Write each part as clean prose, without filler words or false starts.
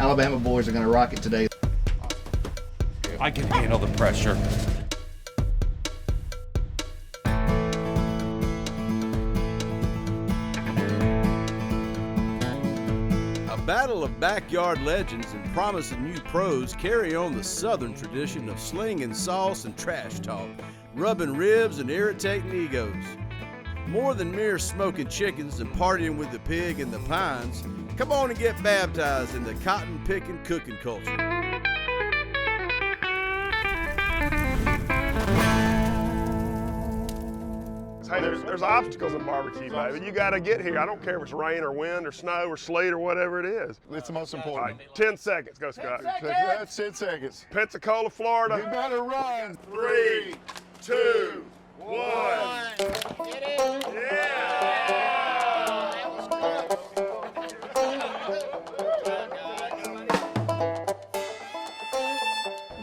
Alabama boys are going to rock it today. I can handle the pressure. A battle of backyard legends and promising new pros carry on the southern tradition of slinging sauce and trash talk, rubbing ribs and irritating egos. More than mere smoking chickens and partying with the pig in the pines, come on and get baptized in the cotton-picking cooking culture. Hey, there's obstacles in barbecue, baby. You got to get here. I don't care if it's rain or wind or snow or sleet or whatever it is. It's the most All important. right, 10 seconds. Go, Scott. That's 10 seconds. Pensacola, Florida. You better run. 3, 2, 1.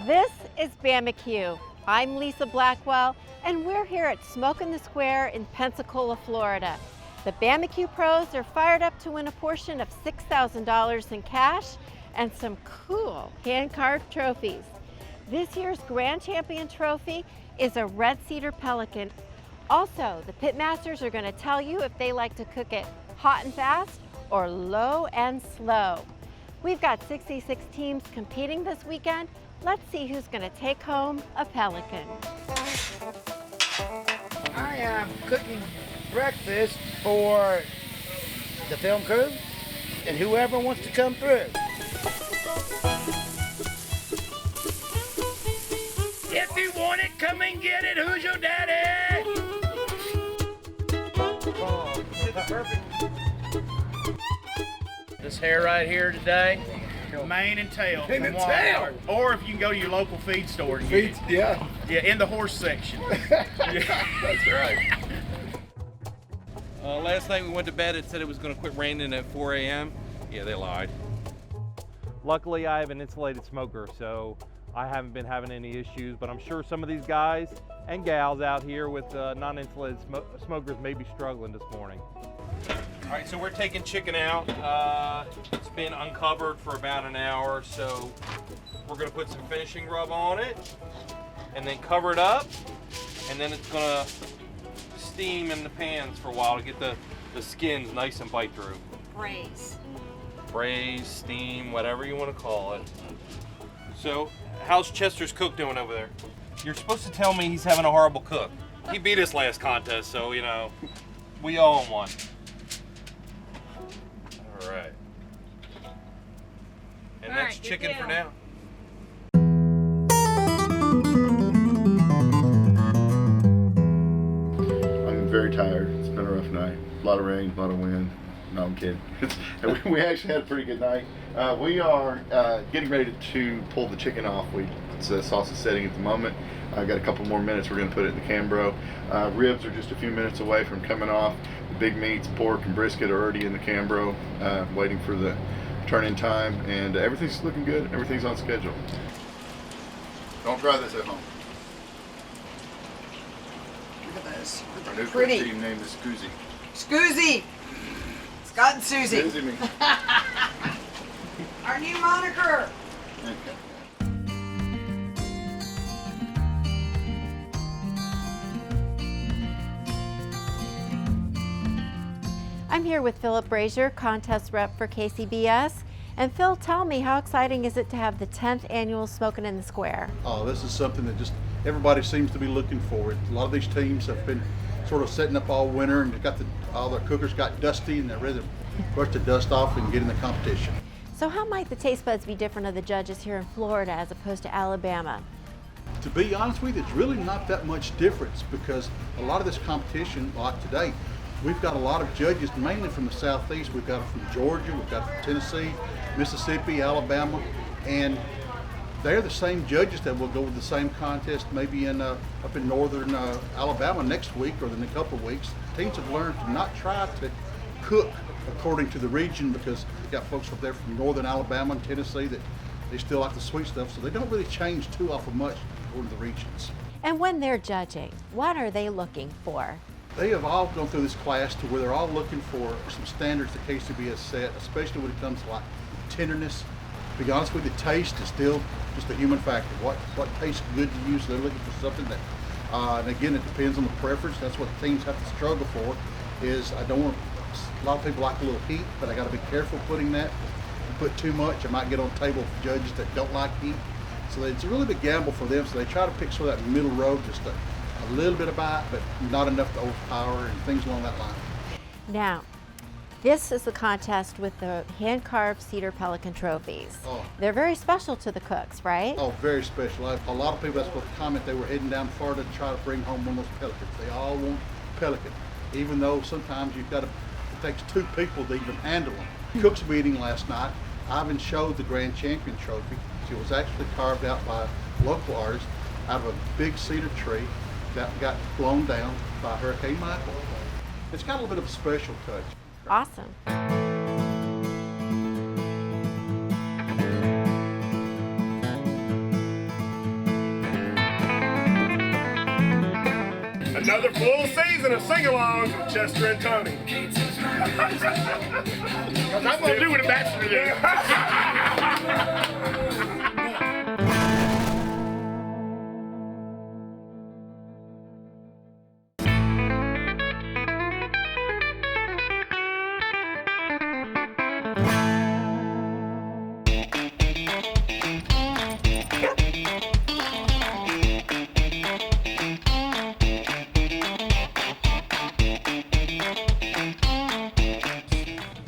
This is Bama-Q. I'm Lisa Blackwell, and we're here at Smokin In The Square in Pensacola, Florida. The Bama-Q pros are fired up to win a portion of $6,000 in cash and some cool hand-carved trophies. This year's Grand Champion trophy is a red cedar pelican. Also, the pit masters are going to tell you if they like to cook it hot and fast or low and slow. We've got 66 teams competing this weekend. Let's see who's going to take home a pelican. I am cooking breakfast for the film crew and whoever wants to come through. If you want it, come and get it. Who's your daddy? Oh, perfect. This hair right here today, mane and tail. Mane and tail. Or if you can go to your local feed store and get it. Yeah. Yeah, in the horse section. That's right. Last night we went to bed, it said it was going to quit raining at 4 a.m. Yeah, they lied. Luckily, I have an insulated smoker, so I haven't been having any issues, but I'm sure some of these guys and gals out here with non-insulated smokers may be struggling this morning. All right, so we're taking chicken out. It's been uncovered for about an hour, so we're going to put some finishing rub on it and then cover it up, and then it's going to steam in the pans for a while to get the skins nice and bite through. Braise, steam, whatever you want to call it. So, how's Chester's cook doing over there? You're supposed to tell me he's having a horrible cook. He beat us last contest, so, you know, we owe him one. All right. And that's chicken for now. I'm very tired. It's been a rough night. A lot of rain, a lot of wind. No, I'm kidding. We actually had a pretty good night. We are getting ready to pull the chicken off. The sauce is setting at the moment. I've got a couple more minutes. We're going to put it in the Cambro. Ribs are just a few minutes away from coming off. The big meats, pork and brisket, are already in the Cambro, waiting for the turn-in time. And everything's looking good. Everything's on schedule. Don't try this at home. Look at this. Our new Pretty. team name is Scoozy. Scoozy. Scott and Susie. Scoozy me. Our new moniker. Okay. I'm here with Philip Brazier, contest rep for KCBS. And Phil, tell me, how exciting is it to have the 10th annual Smokin In The Square? Oh, this is something that just everybody seems to be looking for. A lot of these teams have been sort of setting up all winter and all their cookers got dusty and they're ready to brush the dust off and get in the competition. So how might the taste buds be different of the judges here in Florida as opposed to Alabama? To be honest with you, it's really not that much difference because a lot of this competition, like today, we've got a lot of judges mainly from the southeast. We've got them from Georgia, we've got them from Tennessee, Mississippi, Alabama, and they're the same judges that will go with the same contest maybe up in northern Alabama next week or in a couple of weeks. Teams have learned to not try to cook according to the region because you've got folks up there from northern Alabama and Tennessee that they still like the sweet stuff, so they don't really change too awful much according to the regions. And when they're judging, what are they looking for? They have all gone through this class to where they're all looking for some standards that KCB has set, especially when it comes to like tenderness, To be honest with you, taste is still just a human factor. What tastes good to you, so they're looking for something that, and again, it depends on the preference. That's what teams have to struggle for, is I don't want, a lot of people like a little heat, but I got to be careful putting that. If I put too much, I might get on table for judges that don't like heat. So it's a really big gamble for them, so they try to pick sort of that middle road, just a little bit of bite, but not enough to overpower and things along that line. Now, this is the contest with the hand-carved cedar pelican trophies. Oh. They're very special to the cooks, right? Oh, very special. A lot of people, that's what the comment, they were heading down Florida to try to bring home one of those pelicans. They all want pelican, even though sometimes you've got to, it takes 2 people to even handle them. Cooks meeting last night, Ivan showed the grand champion trophy. It was actually carved out by a local artist out of a big cedar tree that got blown down by Hurricane Michael. It's got a little bit of a special touch. Awesome. Another full season of sing-alongs with Chester and Tony. Because I'm going to do what a bachelor did.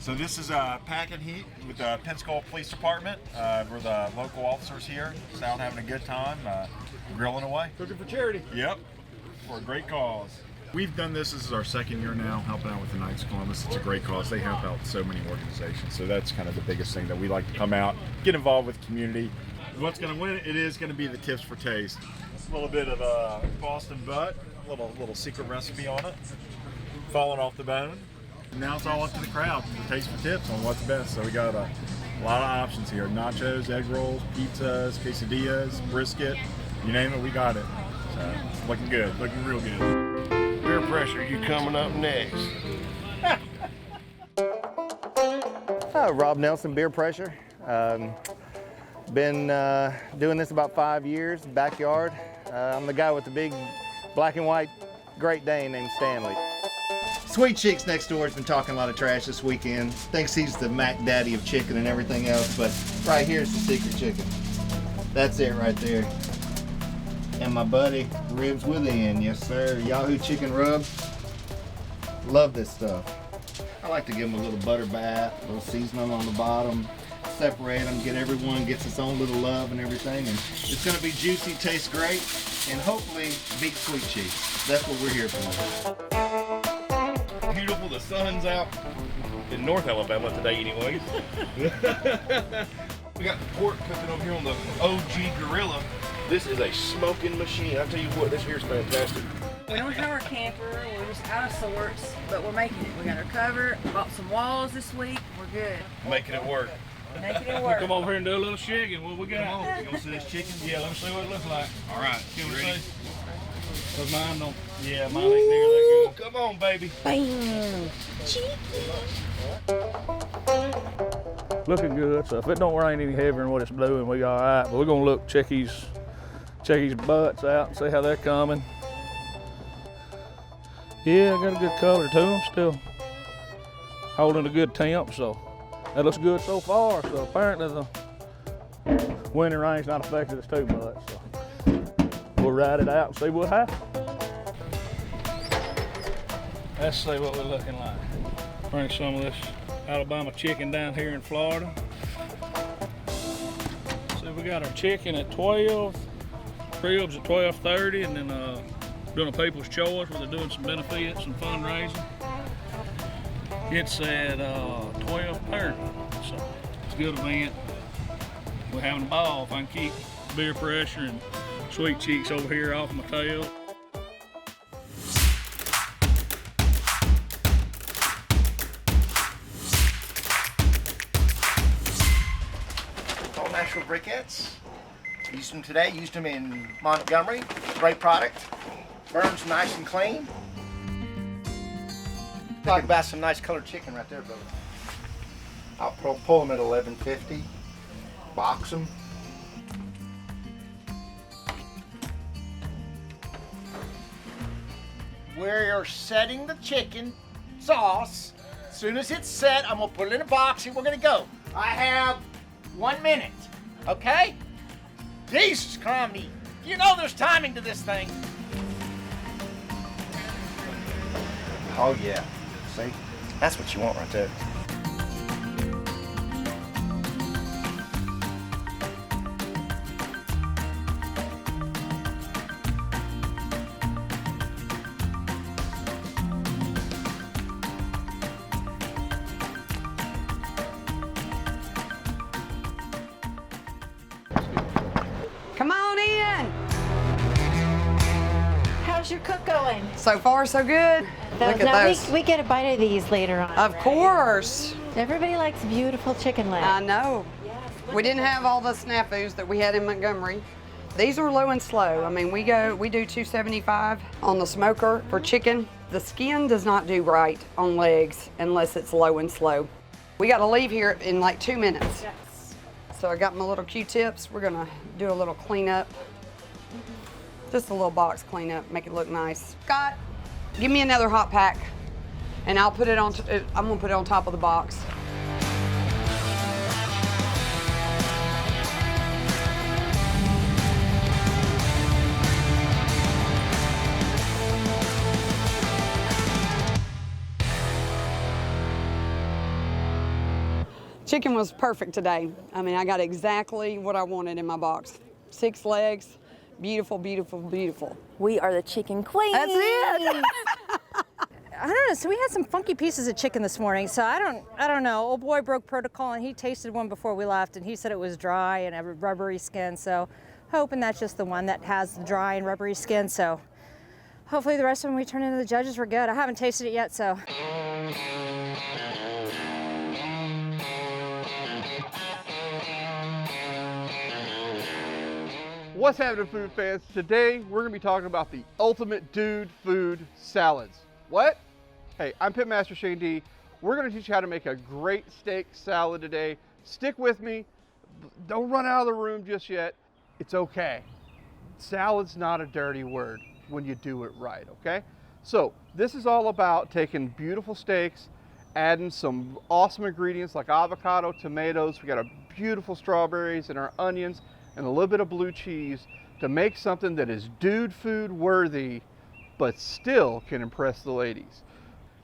So this is a pack and heat with the Pensacola Police Department. We're the local officers here, just out having a good time, grilling away. Cooking for charity. Yep, for a great cause. We've done this is our 2nd year now, helping out with the Knights of Columbus. It's a great cause. They help out so many organizations. So that's kind of the biggest thing that we like to come out, get involved with the community. What's going to win it is going to be the tips for taste. A little bit of Boston butt, a little secret recipe on it, falling off the bone. Now it's all up to the crowd to taste for tips on what's best. So we got a lot of options here: nachos, egg rolls, pizzas, quesadillas, brisket, you name it, we got it. So it's looking good, looking real good. Peer pressure, you coming up next. Rob Nelson, Beer Pressure. Been doing this about 5 years, backyard. I'm the guy with the big black and white Great Dane named Stanley. Sweet Cheeks next door has been talking a lot of trash this weekend. Thinks he's the Mac Daddy of chicken and everything else, but right here's the secret chicken. That's it right there. And my buddy, ribs within, yes sir. Yahoo Chicken Rub. Love this stuff. I like to give them a little butter bath, a little seasoning on the bottom, separate them, get everyone gets its own little love and everything. And it's gonna be juicy, tastes great, and hopefully beat Sweet Cheeks. That's what we're here for. Beautiful, the sun's out in North Alabama today anyways. We got the pork cooking over here on the OG Gorilla. This is a smoking machine. I tell you what, this here's fantastic. We don't have our camper, we're just out of sorts, but we're making it. We got our cover, bought some walls this week, we're good. Making it work. Making it work. Come over here and do a little shaking. What we got? Come on, you gonna see this chicken? Yeah, let me see what it looks like. All right, Can we ready? see? Cause mine don't. Yeah, mine ain't near that good. Come on, baby. Bam! Looking good. So if it don't rain any heavier than what it's doing, we all right. But we're gonna look, check his butts out and see how they're coming. Yeah, got a good color to them. Still holding a good temp, so that looks good so far. So apparently the winter rain's not affected us too much. So we'll ride it out and see what happens. Let's see what we're looking like. Bring some of this Alabama chicken down here in Florida. So we got our chicken at 12, ribs at 12:30, and then doing a People's Choice where they're doing some benefits and fundraising. It's at 12:30, so it's a good event. We're having a ball if I can keep Beer Pressure and Sweet Cheeks over here off my tail. All natural briquettes. Used them today, used them in Montgomery. Great product. Burns nice and clean. Talk about some nice colored chicken right there, brother. I'll pull them at $11.50. box them. We're setting the chicken sauce. As soon as it's set, I'm gonna put it in a box and we're gonna go. I have 1 minute, okay? Jesus Christ, you know there's timing to this thing. Oh yeah, see? That's what you want right there. Come on in. How's your cook going? So far, so good. Look at Now those. we get a bite of these later on. Of course. Everybody likes beautiful chicken legs. I know. We didn't have all the snafus that we had in Montgomery. These are low and slow. I mean, we do 275 on the smoker for chicken. The skin does not do right on legs unless it's low and slow. We got to leave here in like 2 minutes. Yes. So I got my little Q-tips. We're gonna do a little cleanup. Just a little box cleanup, make it look nice. Scott, give me another hot pack, and I'll put it on. I'm gonna put it on top of the box. Chicken was perfect today. I mean, I got exactly what I wanted in my box. 6 legs, beautiful, beautiful, beautiful. We are the chicken queens. That's it. I don't know. So we had some funky pieces of chicken this morning. So I don't know. Old boy broke protocol and he tasted one before we left, and he said it was dry and a rubbery skin. So hoping that's just the one that has the dry and rubbery skin. So hopefully the rest of them we turn into the judges were good. I haven't tasted it yet, so. What's happening, food fans? Today we're going to be talking about the ultimate dude food salads. What? Hey, I'm Pitmaster Shane D. We're going to teach you how to make a great steak salad today. Stick with me. Don't run out of the room just yet. It's okay. Salad's not a dirty word when you do it right, okay? So this is all about taking beautiful steaks, adding some awesome ingredients like avocado, tomatoes. We got our beautiful strawberries and our onions, and a little bit of blue cheese to make something that is dude food worthy, but still can impress the ladies.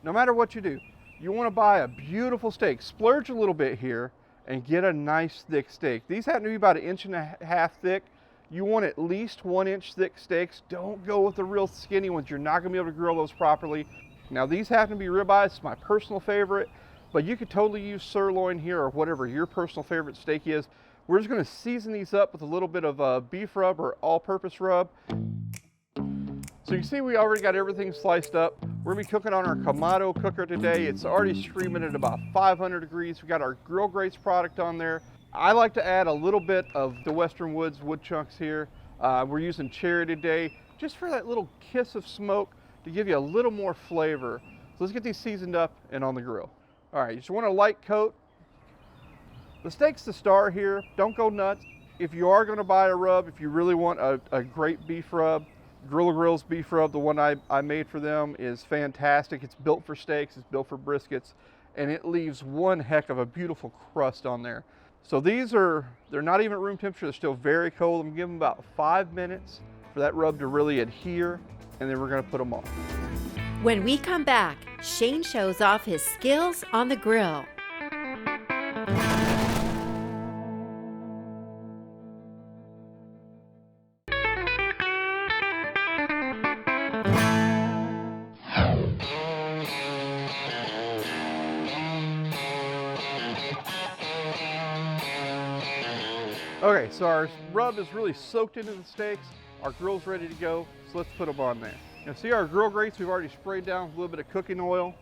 No matter what you do, you want to buy a beautiful steak. Splurge a little bit here and get a nice thick steak. These happen to be about 1.5 inches thick. You want at least 1 inch thick steaks. Don't go with the real skinny ones. You're not going to be able to grill those properly. Now these happen to be ribeyes. It's my personal favorite, but you could totally use sirloin here or whatever your personal favorite steak is. We're just going to season these up with a little bit of beef rub or all-purpose rub. So you see we already got everything sliced up. We're going to be cooking on our Kamado cooker today. It's already screaming at about 500 degrees. We got our Grill Grates product on there. I like to add a little bit of the Western Woods wood chunks here. We're using cherry today just for that little kiss of smoke to give you a little more flavor. So let's get these seasoned up and on the grill. All right, you just want a light coat. The steak's the star here. Don't go nuts. If you are going to buy a rub, if you really want a great beef rub, Grill Grill's beef rub, the one I made for them, is fantastic. It's built for steaks, it's built for briskets, and it leaves one heck of a beautiful crust on there. So these they're not even at room temperature, they're still very cold. I'm giving them about 5 minutes for that rub to really adhere, and then we're going to put them on. When we come back, Shane shows off his skills on the grill. Okay, so our rub is really soaked into the steaks. Our grill's ready to go, so let's put them on there. Now see our grill grates, we've already sprayed down with a little bit of cooking oil,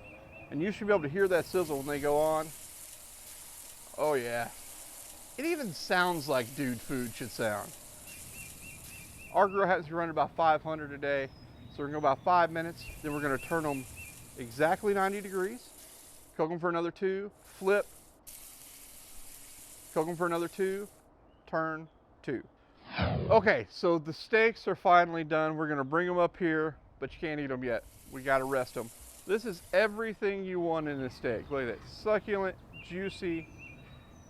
and you should be able to hear that sizzle when they go on. Oh yeah. It even sounds like dude food should sound. Our grill happens to be running about 500 a day, so we're gonna go about 5 minutes, then we're gonna turn them exactly 90 degrees, cook them for another 2, flip, cook them for another 2, turn 2. Okay, so the steaks are finally done. We're gonna bring them up here, but you can't eat them yet. We gotta rest them. This is everything you want in a steak. Look at that, succulent, juicy.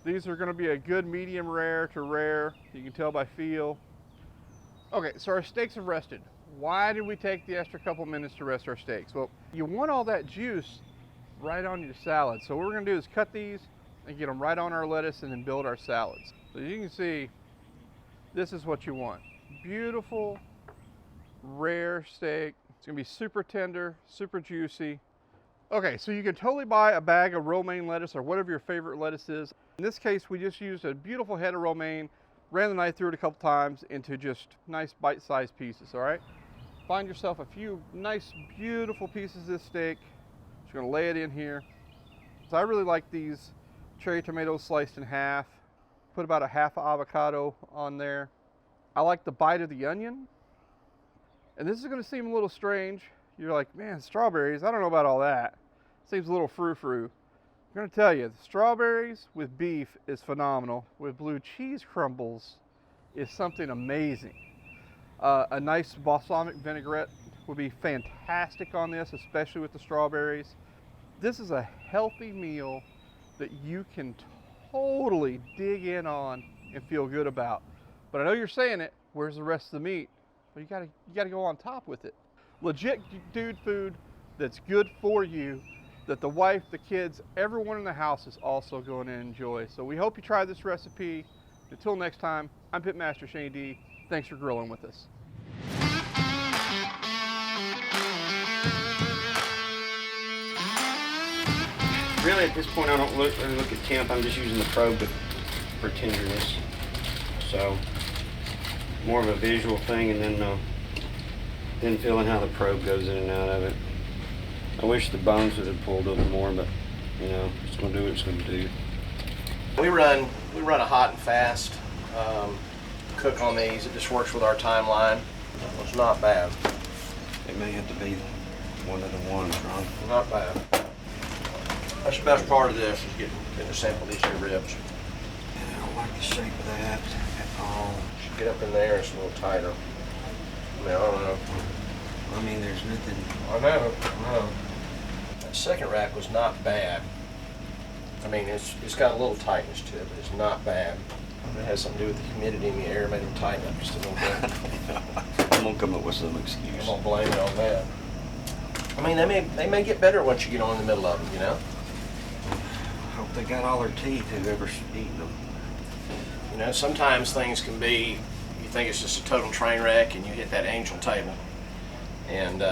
These are gonna be a good medium rare to rare. You can tell by feel. Okay, so our steaks have rested. Why did we take the extra couple minutes to rest our steaks? Well, you want all that juice right on your salad. So what we're gonna do is cut these and get them right on our lettuce and then build our salads. So as you can see, this is what you want. Beautiful, rare steak. It's gonna be super tender, super juicy. Okay, so you can totally buy a bag of romaine lettuce or whatever your favorite lettuce is. In this case, we just used a beautiful head of romaine, ran the knife through it a couple times into just nice bite-sized pieces, all right? Find yourself a few nice, beautiful pieces of this steak. Just gonna lay it in here. So I really like these cherry tomatoes sliced in half. Put about a half avocado on there. I like the bite of the onion. And this is gonna seem a little strange. You're like, man, strawberries, I don't know about all that. Seems a little frou-frou. I'm gonna tell you, the strawberries with beef is phenomenal. With blue cheese crumbles is something amazing. A nice balsamic vinaigrette would be fantastic on this, especially with the strawberries. This is a healthy meal that you can totally dig in on and feel good about. But I know you're saying it, where's the rest of the meat? Well, you gotta go on top with it. Legit dude food that's good for you, that the wife, the kids, everyone in the house is also going to enjoy. So we hope you try this recipe. Until next time, I'm Pitmaster Shane D. Thanks for grilling with us. Really, at this point, I don't really look at temp. I'm just using the probe for tenderness. So, more of a visual thing, and then feeling how the probe goes in and out of it. I wish the bones would have pulled a little more, but you know, it's gonna do what it's gonna do. We run a hot and fast cook on these. It just works with our timeline. It's not bad. It may have to be one of the ones, Ron. Not bad. That's the best part of this, is getting to sample these here ribs. I don't like the shape of that at all. Should get up in there, it's a little tighter. I mean, I don't know. I mean, there's nothing. I know. That second rack was not bad. I mean, it's got a little tightness to it, but it's not bad. It has something to do with the humidity in the air, made them tighten up just a little bit. I'm gonna come up with some excuse. I'm gonna blame it on that. I mean, they may get better once you get on in the middle of them, you know? I hope they got all their teeth, whoever's eating them. You know, sometimes things can be, you think it's just a total train wreck and you hit that angel table. And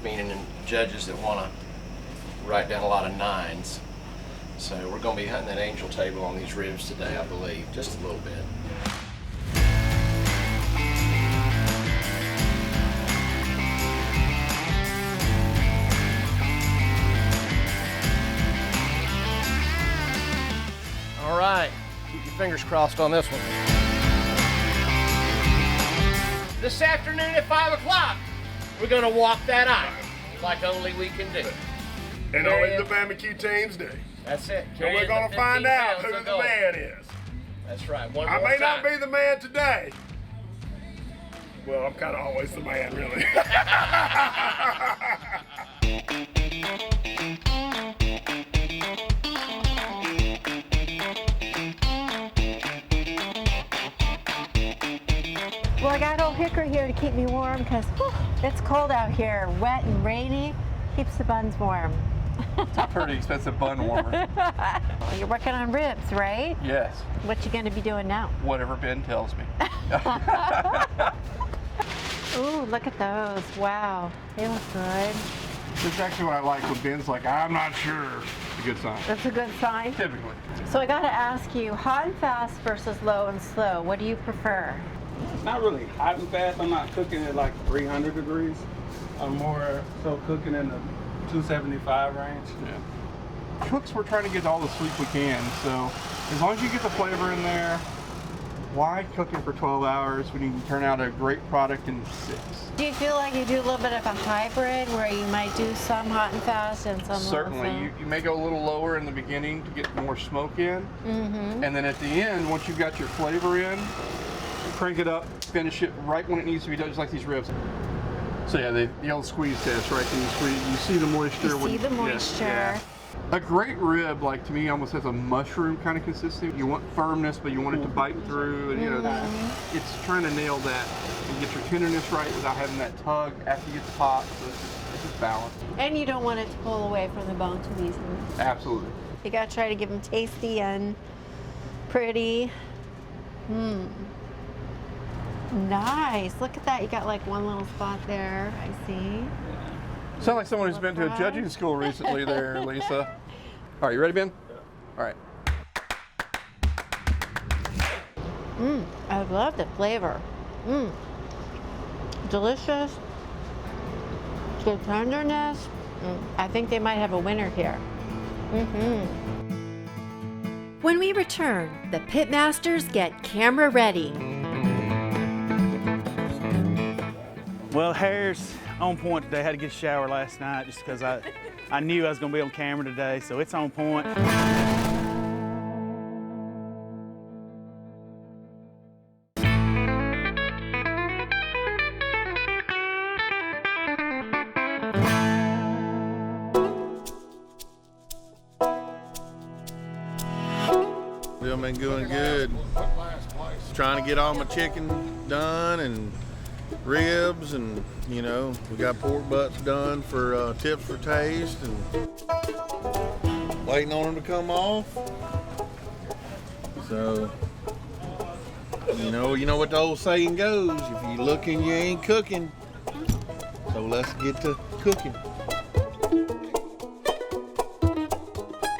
meaning judges that want to write down a lot of 9s. So we're going to be hunting that angel table on these ribs today, I believe, just a little bit. All right, keep your fingers crossed on this one. This afternoon at 5 o'clock, we're going to walk that aisle like only we can do. And only the Bama-Q teams do. That's it. And we're going to find out who the man is. That's right. One I more may time. not be the man today. Well, I'm kind of always the man, really. Well, I got old Hickory here to keep me warm because it's cold out here, wet and rainy. Keeps the buns warm. It's a pretty expensive bun warmer. Well, you're working on ribs, right? Yes. What you going to be doing now? Whatever Ben tells me. Ooh, look at those. Wow, they look good. This is actually what I like when Ben's like, I'm not sure. It's a good sign. That's a good sign. Typically. So I got to ask you, hot and fast versus low and slow, what do you prefer? Not really hot and fast. I'm not cooking at like 300 degrees. I'm more so cooking in the 275 range. Yeah. Cooks, we're trying to get all the sleep we can. So as long as you get the flavor in there, why cook it for 12 hours when you can turn out a great product in 6? Do you feel like you do a little bit of a hybrid where you might do some hot and fast and some Certainly. low? You may go a little lower in the beginning to get more smoke in. And then at the end, once you've got your flavor in, crank it up, finish it right when it needs to be done, just like these ribs. So yeah, the old squeeze test, right? You see the moisture. You see the moisture. Yeah. A great rib, like to me, almost has a mushroom kind of consistency. You want firmness, but you want it to bite through, and you know, it's trying to nail that and get your tenderness right without having that tug after you get the pot. So it's just balanced. And you don't want it to pull away from the bone too easily. Absolutely. You gotta try to give them tasty and pretty. Nice. Look at that. You got like one little spot there. I see. Sound like someone who's been to a judging school recently there, Lisa. All right, you ready, Ben? All right. I love the flavor. Delicious. Good tenderness. I think they might have a winner here. When we return, the pitmasters get camera ready. Well, hair's on point today. I had to get a shower last night just because I knew I was going to be on camera today, so it's on point. Still been doing good. Trying to get all my chicken done and ribs, and you know, we got pork butts done for tips for taste, and waiting on them to come off. So you know what the old saying goes, if you looking, you ain't cooking. So let's get to cooking.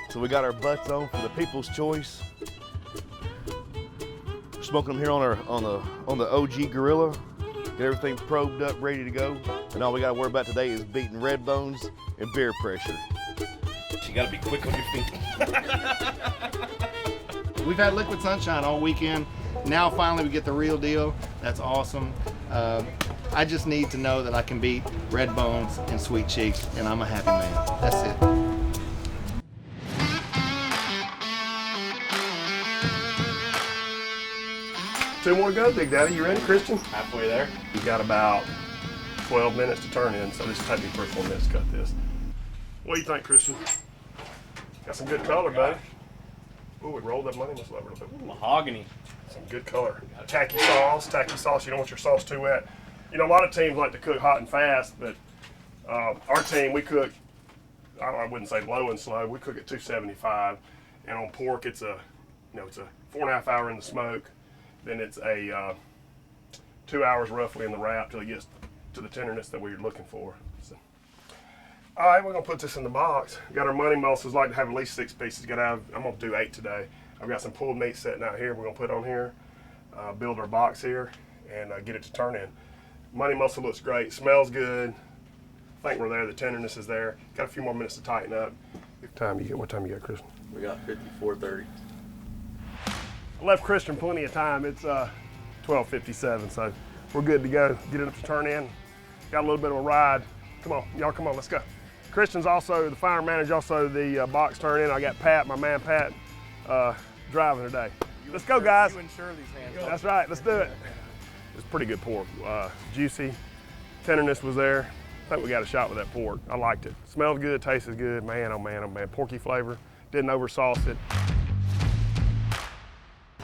So we got our butts on for the people's choice. We're smoking them here on the OG Gorilla. Get everything probed up, ready to go. And all we gotta worry about today is beating red bones and beer pressure. You gotta be quick on your feet. We've had liquid sunshine all weekend. Now finally we get the real deal. That's awesome. I just need to know that I can beat red bones and sweet cheeks, and I'm a happy man. That's it. 2 more to go, Big Daddy. You ready, Christian? Halfway there. You got about 12 minutes to turn in, so this will take me 3 or 4 minutes to cut this. What do you think, Christian? Got some good color, buddy. Ooh, we rolled that money. Let's lever it a bit. Mahogany. Some good color. Tacky sauce. You don't want your sauce too wet. You know, a lot of teams like to cook hot and fast, but our team, we cook, I wouldn't say low and slow. We cook at 275, and on pork, it's a 4.5 hour in the smoke. Then it's a 2 hours roughly in the wrap till it gets to the tenderness that we're looking for. So, all right, we're gonna put this in the box. Got our money muscles, like to have at least 6 pieces. I'm gonna do 8 today. I've got some pulled meat sitting out here. We're gonna put on here, build our box here, and get it to turn in. Money muscle looks great, smells good. I think we're there. The tenderness is there. Got a few more minutes to tighten up. What time you got, Christian? We got 54:30. I left Christian plenty of time. It's 12:57, so we're good to go. Get it up to turn in. Got a little bit of a ride. Come on, y'all, come on, let's go. Christian's also the fire manager, also the box turn in. I got Pat, my man Pat, driving today. Let's go, guys. You insure these hands. That's right, let's do it. It's pretty good pork, juicy. Tenderness was there. I think we got a shot with that pork. I liked it. Smelled good, tasted good. Man, oh man, oh man. Porky flavor. Didn't oversauce it.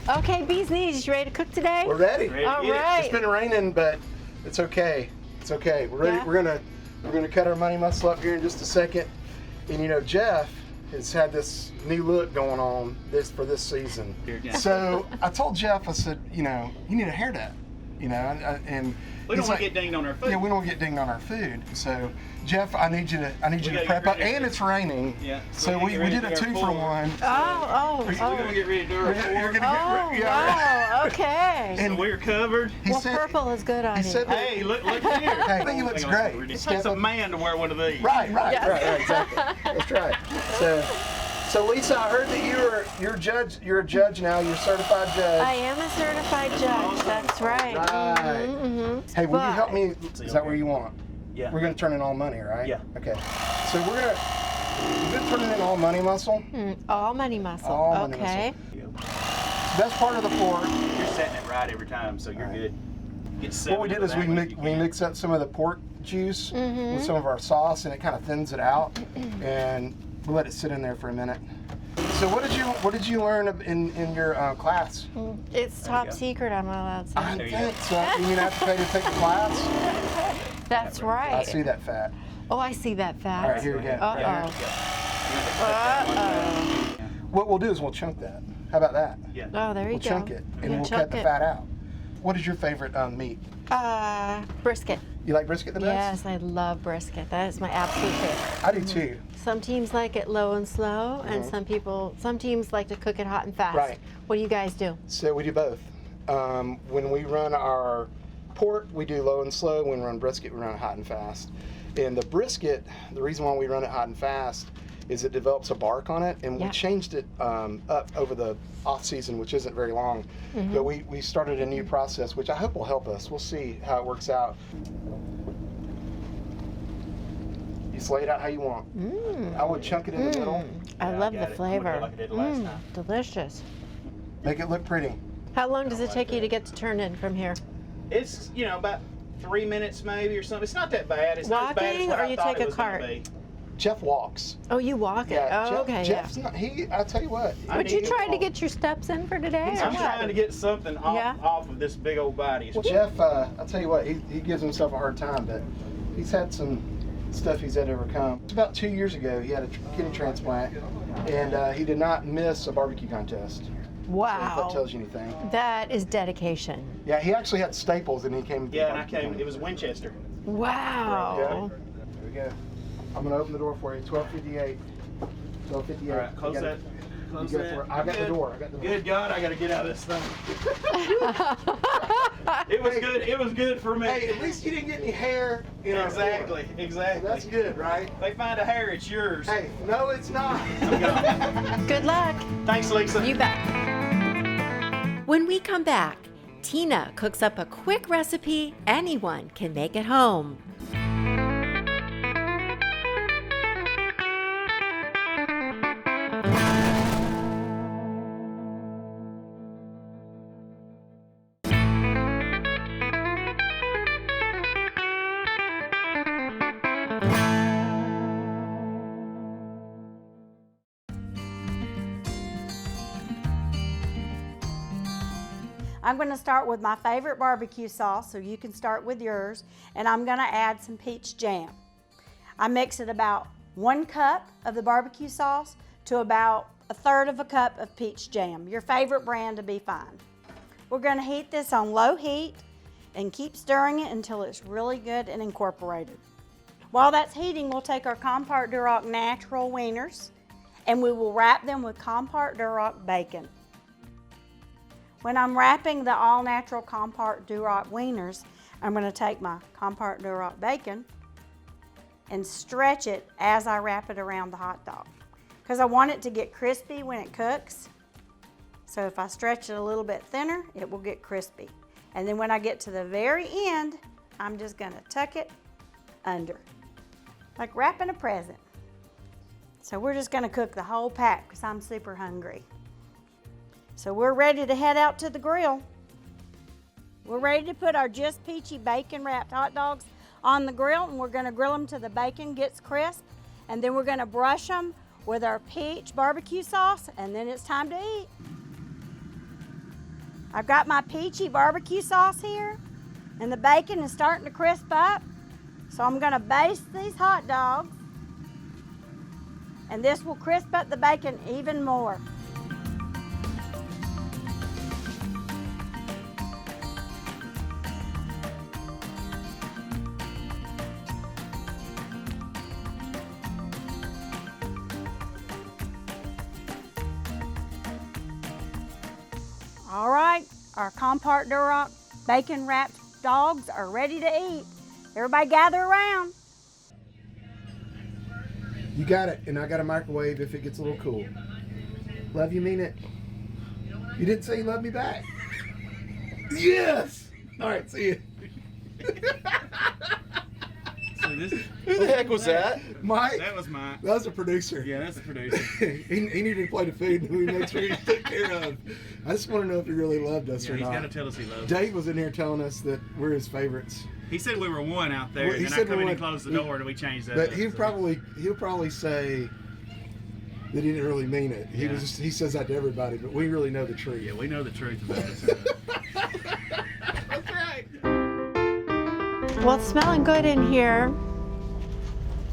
Okay, bee's knees, you ready to cook today? We're ready. All right. It's been raining, but it's okay. It's okay. We're ready. Yeah. We're gonna cut our money muscle up here in just a second. And you know, Jeff has had this new look going on for this season. So I told Jeff, I said, you know, you need a haircut. You know, and we don't want to get dinged on our food. Yeah, we don't want to get dinged on our food. So, Jeff, I need you to prep up. And it's raining. Yeah. So we did a 2-for-1. Oh. We're gonna get ready to do our You're gonna get wow, okay. And we're covered. Well, purple is good on you. Hey, look here. I think he looks great. It takes a man to wear one of these. Right, exactly. That's right. So Lisa, I heard that you're a judge now. You're a certified judge. I am a certified judge. That's right. Right. Hey, will you help me? Is that where you want? Yeah. We're gonna turn in all money, right? Yeah. Okay. So we're gonna turn in all money muscle. All money muscle. All money okay. That's part of the pork. You're setting it right every time, so you're good. What we did is we mix up some of the pork juice with some of our sauce, and it kind of thins it out, and we'll let it sit in there for a minute. So what did you learn in your class? It's top secret. I'm not allowed to say. I think so. You mean I have to pay to take the class? That's right. I see that fat. Oh, I see that fat. All right, here we go. What we'll do is we'll chunk that. How about that? Yeah. Oh, there you We'll go. chunk it, and we'll cut the fat out. What is your favorite meat? Brisket. You like brisket the best? Yes, I love brisket. That is my absolute favorite. I do too. Some teams like it low and slow, and some teams like to cook it hot and fast. Right. What do you guys do? So we do both. When we run our pork, we do low and slow. When we run brisket, we run it hot and fast. And the brisket, the reason why we run it hot and fast is it develops a bark on it, and we changed it up over the off season, which isn't very long. But we started a new process, which I hope will help us. We'll see how it works out. You just lay it out how you want. I would chunk it in the middle. I love the flavor. Delicious. Make it look pretty. How long does it take you to get to turn in from here? It's, about 3 minutes maybe or something. It's not that bad. It's not as bad as Walking, what or I you thought take it a was gonna cart? be. Jeff walks. Oh, you walk it? Oh, okay. Jeff's not, I tell you what. Would you try to get your steps in for today? I'm trying to get something off of this big old body. Well, Jeff, I'll tell you what, he gives himself a hard time, but he's had some stuff he's had to overcome. It's about 2 years ago, he had a kidney transplant, and he did not miss a barbecue contest. Wow. So if that tells you anything. That is dedication. Yeah, he actually had staples, and he came. Yeah, and I came. It was Winchester. Wow. There we go. I'm gonna open the door for you. 12:58. 12:58. All right, close that. Close that. I got the door. Good God, I got to get out of this thing. It was good. It was good for me. Hey, at least you didn't get any hair in our floor. Exactly. So that's good, right? They find a hair, it's yours. Hey, no, it's not. Good luck. Thanks, Lisa. You bet. When we come back, Tina cooks up a quick recipe anyone can make at home. I'm going to start with my favorite barbecue sauce, so you can start with yours, and I'm going to add some peach jam. I mix it about 1 cup of the barbecue sauce to about 1/3 of a cup of peach jam. Your favorite brand to be fine. We're going to heat this on low heat and keep stirring it until it's really good and incorporated. While that's heating, we'll take our Compart Duroc natural wieners and we will wrap them with Compart Duroc bacon. When I'm wrapping the all-natural Compart Duroc wieners, I'm going to take my Compart Duroc bacon and stretch it as I wrap it around the hot dog, because I want it to get crispy when it cooks. So if I stretch it a little bit thinner, it will get crispy. And then when I get to the very end, I'm just going to tuck it under, like wrapping a present. So we're just going to cook the whole pack because I'm super hungry. So we're ready to head out to the grill. We're ready to put our just peachy bacon wrapped hot dogs on the grill, and we're going to grill them till the bacon gets crisp, and then we're going to brush them with our peach barbecue sauce, and then it's time to eat. I've got my peachy barbecue sauce here, and the bacon is starting to crisp up. So I'm going to baste these hot dogs, and this will crisp up the bacon even more. All right, our Compart Duroc bacon wrapped dogs are ready to eat. Everybody gather around. You got it, and I got a microwave if it gets a little cool. Love you, mean it. You didn't say you love me back. Yes! All right, see you. Who the heck was that? Mike. That was Mike. That was a producer. Yeah, that's a producer. he needed to play the food that we made sure he took care of. I just want to know if he really loved us or He's not. got to tell us he loves us. Dave was in here telling us that we're his favorites. He said we were one out there, Well, he and then I said come we in and won. close the door, and we changed that. But up, he'll so. probably say that he didn't really mean it. Yeah. He says that to everybody, but we really know the truth. Yeah, we know the truth about it. That's right. Well, it's smelling good in here.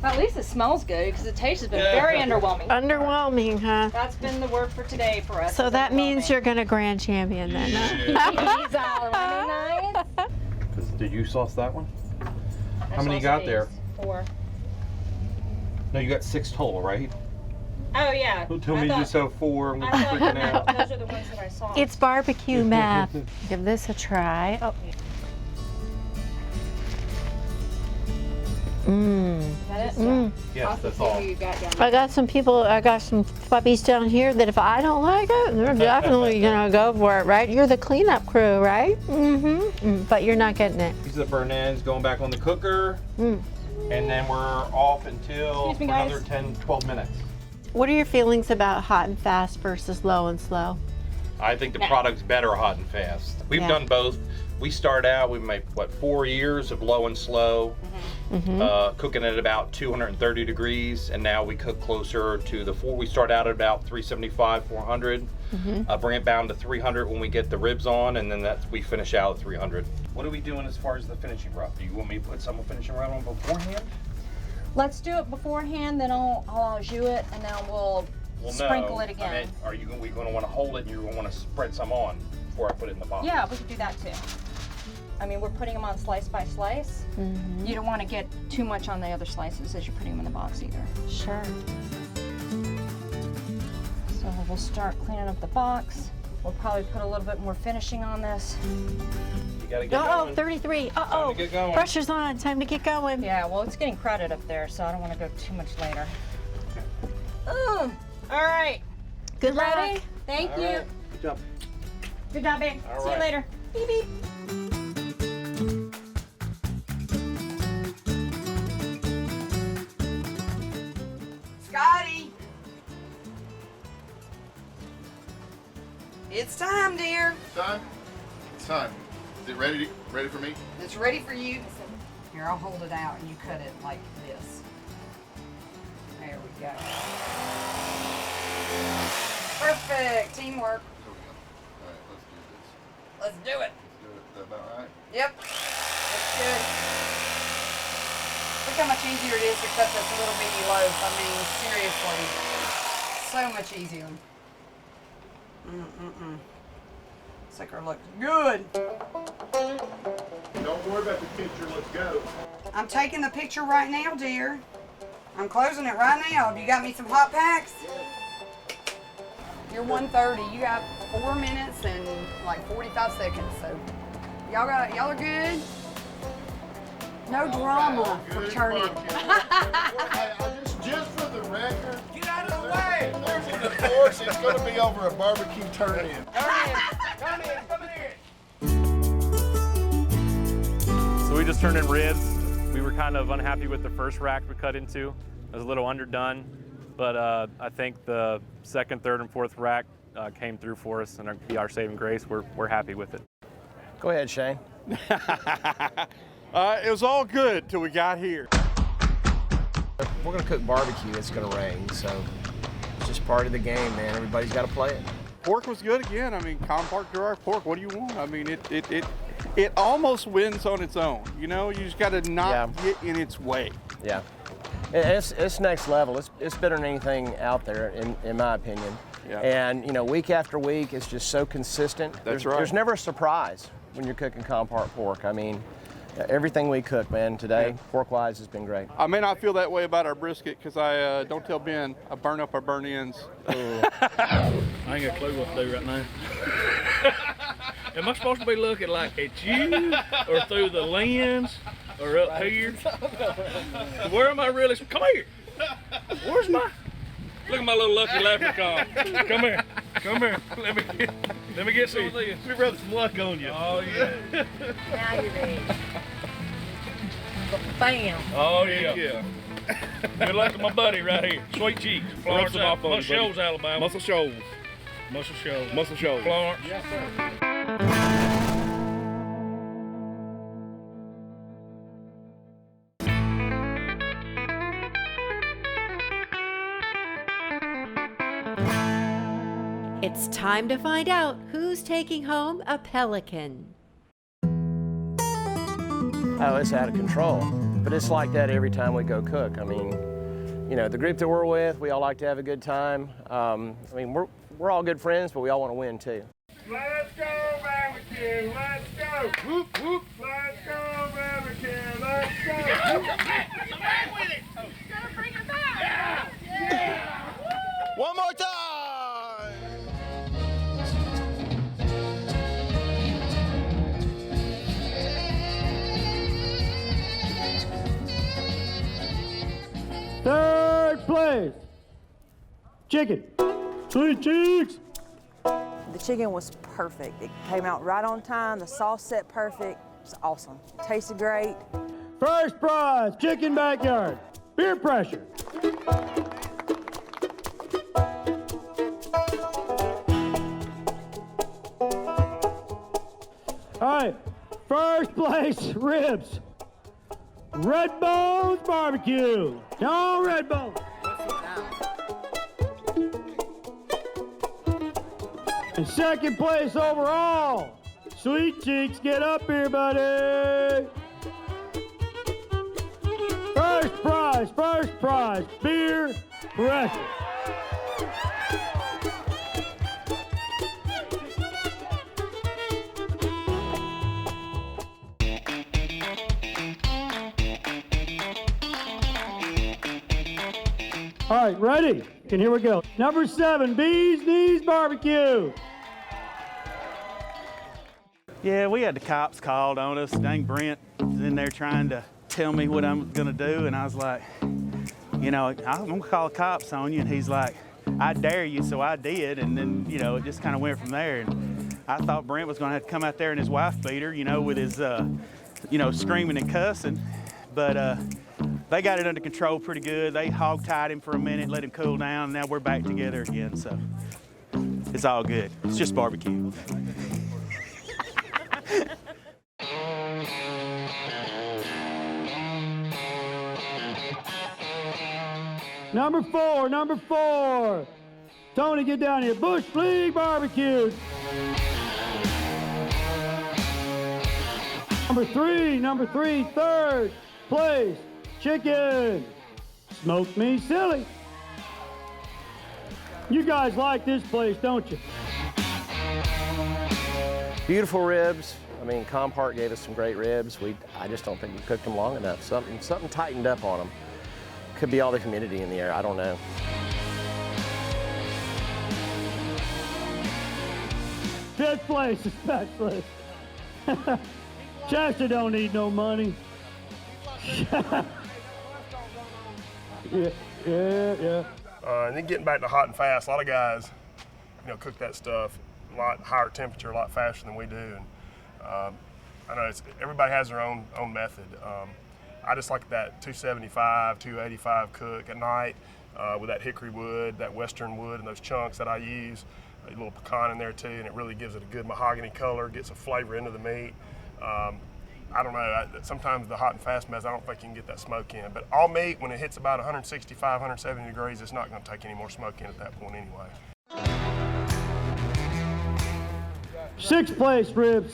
Well, at least it smells good because the taste has been very underwhelming. Underwhelming, huh? That's been the word for today for us. So that means you're going to grand champion then. He's all nice. Did you sauce that one? How many you sauced got these. there? 4. No, you got 6 total, right? Oh yeah. Who told me you just have 4 and we're I thought freaking out? those are the ones that I saw. It's barbecue math. Give this a try. Oh. Mmm. Is that it? Mm. Yes, that's all. You got down I got some puppies down here that if I don't like it, they're definitely gonna go for it, right? You're the cleanup crew, right? Mm-hmm. But you're not getting it. These are the burnt ends going back on the cooker. Mm. And then we're off until Excuse me, for guys. another 10, 12 minutes. What are your feelings about hot and fast versus low and slow? I think the product's better hot and fast. We've Yeah. done both. We start out, we made, 4 years of low and slow, cooking at about 230 degrees, and now we cook closer to the 4. We start out at about 375, 400, bring it down to 300 when we get the ribs on, and then we finish out at 300. What are we doing as far as the finishing rub? Do you want me to put some finishing rub on beforehand? Let's do it beforehand, then I'll au jus it, and then we'll sprinkle it again. I mean, are you going to want to hold it and you're going to want to spread some on before I put it in the box? Yeah, we could do that too. I mean, we're putting them on slice by slice. You don't want to get too much on the other slices as you're putting them in the box either. Sure. So we'll start cleaning up the box. We'll probably put a little bit more finishing on this. You got to get Uh-oh, going. 33. Time Uh-oh. to get going. Pressure's on. Time to get going. Yeah, well, it's getting crowded up there, so I don't want to go too much later. All right. Good luck. Ready? Thank All you. right. Good job. Good job, babe. All See right. you later. Beep, beep. Scotty! It's time, dear. Time? It's time. Is it ready for me? It's ready for you. Here, I'll hold it out and you cut it like this. There we go. Perfect. Teamwork. There we go. All right, let's do this. Let's do it. Let's do it. Is that about right? Yep. That's good. Look how much easier it is to cut this little bitty loaf. I mean, seriously. So much easier. Sucker looks good. Don't worry about the picture. Let's go. I'm taking the picture right now, dear. I'm closing it right now. Have you got me some hot packs? You're 1:30. You got 4 minutes and like 45 seconds. So y'all are good. No drama for turning. Just for the record, get out of the way. There's a divorce. It's going to be over a barbecue turn-in. So we just turned in ribs. We were kind of unhappy with the first rack we cut into. It was a little underdone, but I think the second, third, and fourth rack came through for us and be our saving grace. We're happy with it. Go ahead, Shane. It was all good till we got here. We're gonna cook barbecue. It's gonna rain, so it's just part of the game, man. Everybody's got to play it. Pork was good again. I mean, compact dry pork. What do you want? I mean, it almost wins on its own. You know, you just got to not get in its way. Yeah, it's next level. It's better than anything out there, in my opinion. Yeah. And you know, week after week, it's just so consistent. That's right. There's never a surprise when you're cooking compact pork. I mean, everything we cook, man, today, pork-wise, has been great. I may not feel that way about our brisket because I don't tell Ben I burn up our burn ends. I ain't got a clue what to do right now. Am I supposed to be looking like at you or through the lens or up here? Where am I really? Come here. Where's my? Look at my little lucky leprechaun. Come here. Come here. Let me get some of this. We rubbed some luck on you. Oh yeah. Now you're ready. Bam. Oh yeah. Good luck to my buddy right here. Sweet Cheeks. Florence, Muscle Shoals, Alabama. Muscle Shoals. Muscle Shoals. Muscle Shoals. Florence. Yes, sir. It's time to find out who's taking home a pelican. Oh, it's out of control. But it's like that every time we go cook. I mean, you know, the group that we're with, we all like to have a good time. I mean, we're all good friends, but we all want to win too. Let's go, Bama-Q! Let's go! Whoop, whoop! Let's go, Bama-Q! Let's go! Come back with it! You gotta bring it back! Yeah! One more time! Third place, chicken, Sweet Cheeks. The chicken was perfect. It came out right on time. The sauce set perfect. It's awesome. Tasted great. First prize, chicken backyard, beer pressure. All right, first place, ribs. Red Bones Barbecue. No Red Bones. And second place overall, Sweet Cheeks, get up here, buddy. First prize, beer pressure. All right, ready? And here we go. Number 7, Bees Knees Barbecue. Yeah, we had the cops called on us. Dang, Brent was in there trying to tell me what I'm gonna do, and I was like, you know, I'm gonna call the cops on you. And he's like, I dare you, so I did. And then, you know, it just kind of went from there. And I thought Brent was gonna have to come out there in his wife beater, you know, with his, you know, screaming and cussing. But they got it under control pretty good. They hog-tied him for a minute, let him cool down, and now we're back together again, so it's all good. It's just barbecue. Number four. Tony, get down here. Bush League Barbecue. Number three, third place, chicken. Smoke Me Silly. You guys like this place, don't you? Beautiful ribs. I mean, Compart gave us some great ribs. I just don't think we cooked them long enough. Something tightened up on them. Could be all the humidity in the air, I don't know. Fifth place, especially. Chester don't need no money. Yeah. And then getting back to hot and fast, a lot of guys, you know, cook that stuff a lot higher temperature, a lot faster than we do. And I know everybody has their own method. I just like that 275, 285 cook at night with that hickory wood, that western wood, and those chunks that I use. A little pecan in there too, and it really gives it a good mahogany color, gets a flavor into the meat. I don't know, sometimes the hot and fast method, I don't think you can get that smoke in. But all meat, when it hits about 165, 170 degrees, it's not going to take any more smoke in at that point anyway. Sixth place ribs.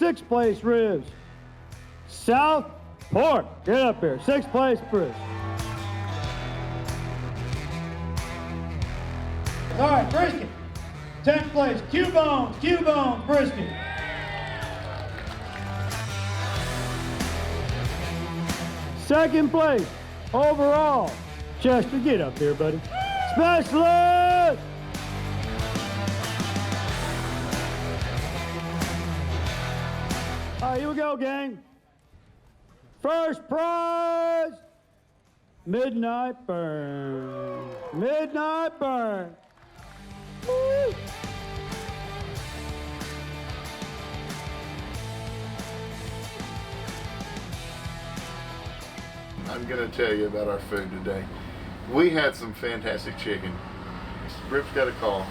South Pork, get up here. Sixth place, Bruce. All right, brisket. 10th place, Q-Bones, brisket. Second place, overall, Chester, get up here, buddy. Specialist! All right, here we go, gang. First prize, Midnight burn. Midnight burn. Woo! I'm gonna tell you about our food today. We had some fantastic chicken. Rip's got a call.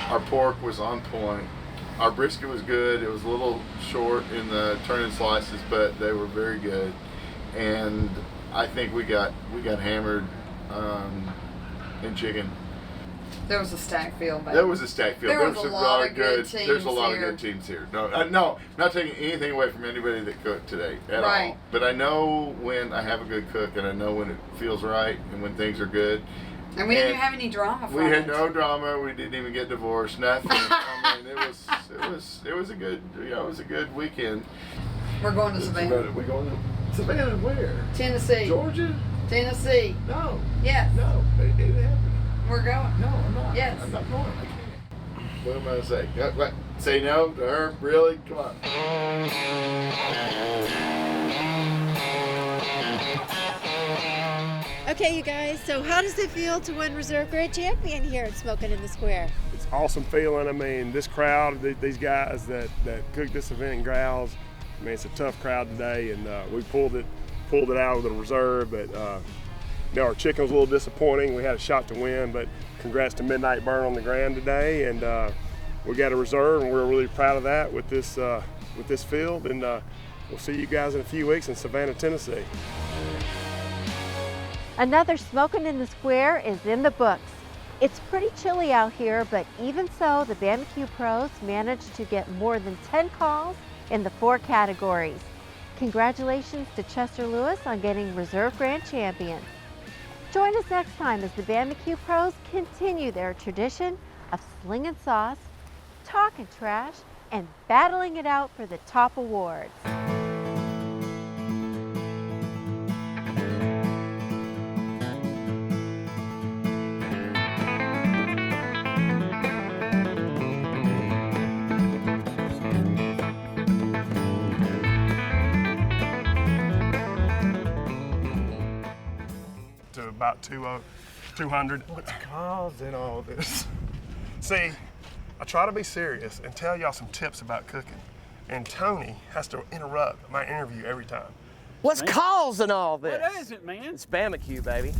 Our pork was on point. Our brisket was good. It was a little short in the turning slices, but they were very good. And I think we got hammered in chicken. There was a stack field, baby. There was a stack field. There was a lot of good teams There's a lot here. of good teams here. No, not taking anything away from anybody that cooked today at Right. all. But I know when I have a good cook, and I know when it feels right, and when things are good. And we didn't have any drama from We had it. no drama. We didn't even get divorced. Nothing. I mean, it was a good, it was a good weekend. We're going to Savannah. We're going to Savannah. Where? Tennessee. Georgia? Tennessee. No. Yes. No. It happened. We're going. No, I'm not. Yes. I'm not going. I can't. What am I gonna say? What? Say no to her? Really? Come on. Okay, you guys, so how does it feel to win Reserve Grand Champion here at Smokin In The Square? It's an awesome feeling. I mean, this crowd, these guys that cook this event in Growls, I mean, it's a tough crowd today, and we pulled it out with a reserve, but our chicken was a little disappointing. We had a shot to win, but congrats to Midnight Burn on the grand today, and we got a reserve, and we're really proud of that with this field, and we'll see you guys in a few weeks in Savannah, Tennessee. Another Smokin In The Square is in the books. It's pretty chilly out here, but even so, the Bama-Q pros managed to get more than 10 calls in the 4 categories. Congratulations to Chester Lewis on getting Reserve Grand Champion. Join us next time as the Bama-Q pros continue their tradition of slinging sauce, talking trash, and battling it out for the top awards. To about 200. What's causing all this? See, I try to be serious and tell y'all some tips about cooking, and Tony has to interrupt my interview every time. What's causing all this? What is it, man? It's Bama-Q, baby.